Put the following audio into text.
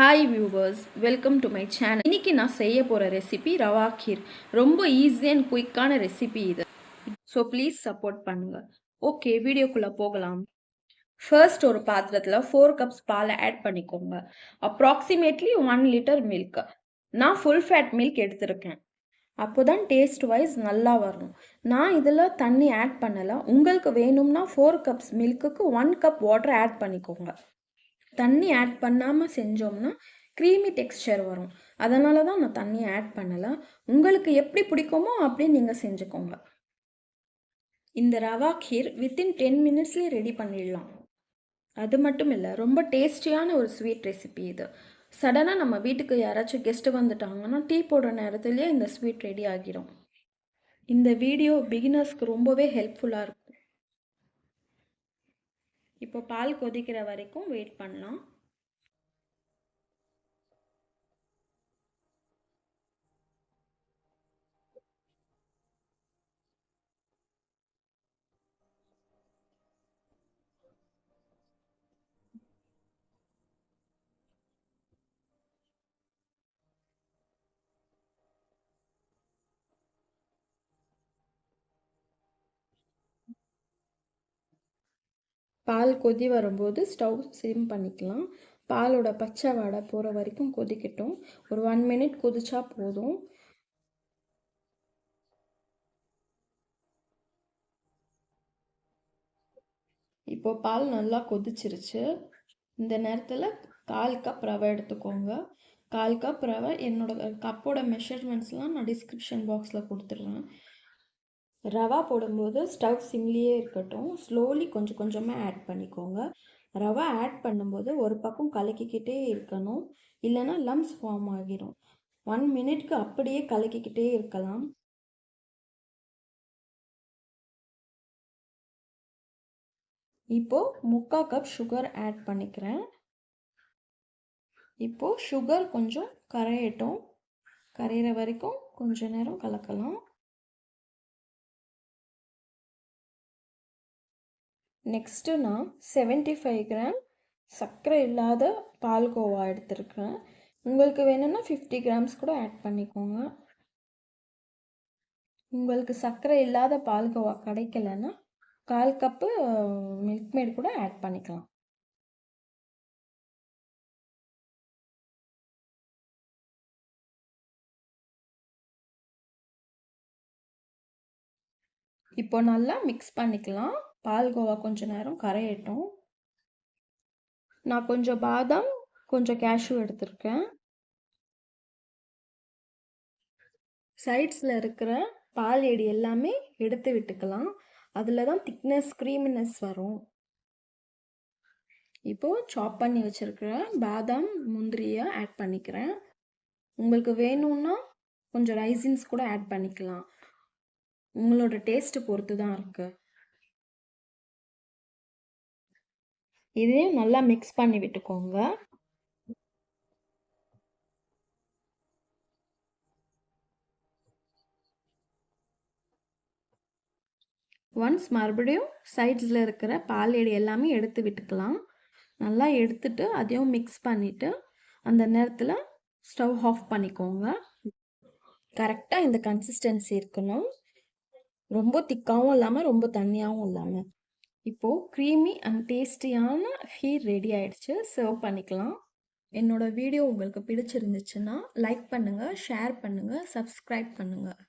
Hi viewers, welcome to my channel. இன்னைக்கு நான் செய்ய போகிற ரெசிபி ரவா கீர். ரொம்ப ஈஸி அண்ட் குயிக்கான ரெசிபி இது. ஸோ ப்ளீஸ் சப்போர்ட் பண்ணுங்கள். ஓகே, வீடியோக்குள்ளே போகலாம். ஃபர்ஸ்ட் ஒரு பாத்திரத்தில் 4 கப்ஸ் பாலை ஆட் பண்ணிக்கோங்க. Approximately 1 litre milk. நான் ஃபுல் ஃபேட் மில்க் எடுத்திருக்கேன். அப்போ தான் டேஸ்ட் வைஸ் நல்லா வரும். நான் இதில் தண்ணி ஆட் பண்ணலை. உங்களுக்கு வேணும்னா 4 கப்ஸ் மில்க்குக்கு 1 கப் வாட்டர் ஆட் பண்ணிக்கோங்க. தண்ணி ஆட் பண்ணாமல் செஞ்சோம்னா க்ரீமி டெக்ஸ்சர் வரும். அதனால தான் நான் தண்ணி ஆட் பண்ணலை. உங்களுக்கு எப்படி பிடிக்குமோ அப்படி நீங்கள் செஞ்சுக்கோங்க. இந்த ரவா கீர் வித்தின் 10 மினிட்ஸ்லேயே ரெடி பண்ணிடலாம். அது மட்டும் இல்லை, ரொம்ப டேஸ்டியான ஒரு ஸ்வீட் ரெசிபி இது. சடனாக நம்ம வீட்டுக்கு யாராச்சும் கெஸ்ட்டு வந்துட்டாங்கன்னா டீ போடுற நேரத்துலேயே இந்த ஸ்வீட் ரெடி ஆகிடும். இந்த வீடியோ பிகினர்ஸ்க்கு ரொம்பவே ஹெல்ப்ஃபுல்லாக இருக்கும். இப்போ பால் கொதிக்கிற வரைக்கும் வெயிட் பண்ணலாம். பால் கொதி வரும்போது ஸ்டவ் சிம் பண்ணிக்கலாம். பாலோட பச்சை வாடை போகிற வரைக்கும் கொதிக்கட்டும். ஒரு 1 மினிட் கொதிச்சா போதும். இப்போ பால் நல்லா கொதிச்சிருச்சு. இந்த நேரத்தில் 1/4 கப் ரவை எடுத்துக்கோங்க. 1/4 கப் ரவை, என்னோட கப்போட மெஷர்மெண்ட்ஸ்லாம் நான் டிஸ்கிரிப்ஷன் பாக்ஸில் கொடுத்துட்றேன். ரவா போடும்போது ஸ்டவ் சிம்லேயே இருக்கட்டும். ஸ்லோலி கொஞ்சம் கொஞ்சமாக ஆட் பண்ணிக்கோங்க. ரவா ஆட் பண்ணும்போது ஒரு பக்கம் கலக்கிக்கிட்டே இருக்கணும், இல்லைன்னா லம்ஸ் ஃபார்ம் ஆகிரும். 1 மினிட்க்கு அப்படியே கலக்கிக்கிட்டே இருக்கலாம். இப்போது 3/4 கப் சுகர் ஆட் பண்ணிக்கிறேன். இப்போது சுகர் கொஞ்சம் கரையட்டும். கரையிற வரைக்கும் கொஞ்ச நேரம் கலக்கலாம். நெக்ஸ்ட்டு நான் 75 கிராம் சர்க்கரை இல்லாத பால்கோவா எடுத்துருக்கேன். உங்களுக்கு வேணும்னா 50 கிராம்ஸ் கூட ஆட் பண்ணிக்கோங்க. உங்களுக்கு சர்க்கரை இல்லாத பால்கோவா கிடைக்கலன்னா 1/4 கப்பு மில்க் மேட் கூட ஆட் பண்ணிக்கலாம். இப்போ நல்லா மிக்ஸ் பண்ணிக்கலாம். பால்கோவா கொஞ்சம் நேரம் கரையட்டும். நான் கொஞ்சம் பாதாம், கொஞ்சம் கேஷ்யூ எடுத்திருக்கேன். சைட்ஸில் இருக்கிற பால் ஏடி எல்லாமே எடுத்து விட்டுக்கலாம். அதில் தான் திக்னஸ், க்ரீமினஸ் வரும். இப்போது சாப் பண்ணி வச்சுருக்கிற பாதாம், முந்திரியை ஆட் பண்ணிக்கிறேன். உங்களுக்கு வேணும்னா கொஞ்சம் ரைசின்ஸ் கூட ஆட் பண்ணிக்கலாம். உங்களோட டேஸ்ட்டு பொறுத்து தான் இருக்குது. இதையும் நல்லா மிக்ஸ் பண்ணி விட்டுக்கோங்க. ஒன்ஸ் மறுபடியும் சைட்ஸில் இருக்கிற பால் ஏடி எல்லாமே எடுத்து விட்டுக்கலாம். நல்லா எடுத்துட்டு அதையும் மிக்ஸ் பண்ணிவிட்டு அந்த நேரத்தில் ஸ்டவ் ஆஃப் பண்ணிக்கோங்க. கரெக்டாக இந்த கன்சிஸ்டன்சி இருக்கணும். ரொம்ப திக்காகவும் இல்லாமல் ரொம்ப தண்ணியாகவும் இல்லாமல். இப்போது க்ரீமி அண்ட் டேஸ்டியான கீர் ரெடி ஆயிடுச்சு. சர்வ் பண்ணிக்கலாம். என்னோட வீடியோ உங்களுக்கு பிடிச்சிருந்துச்சுன்னா லைக் பண்ணுங்கள், ஷேர் பண்ணுங்கள், சப்ஸ்கிரைப் பண்ணுங்கள்.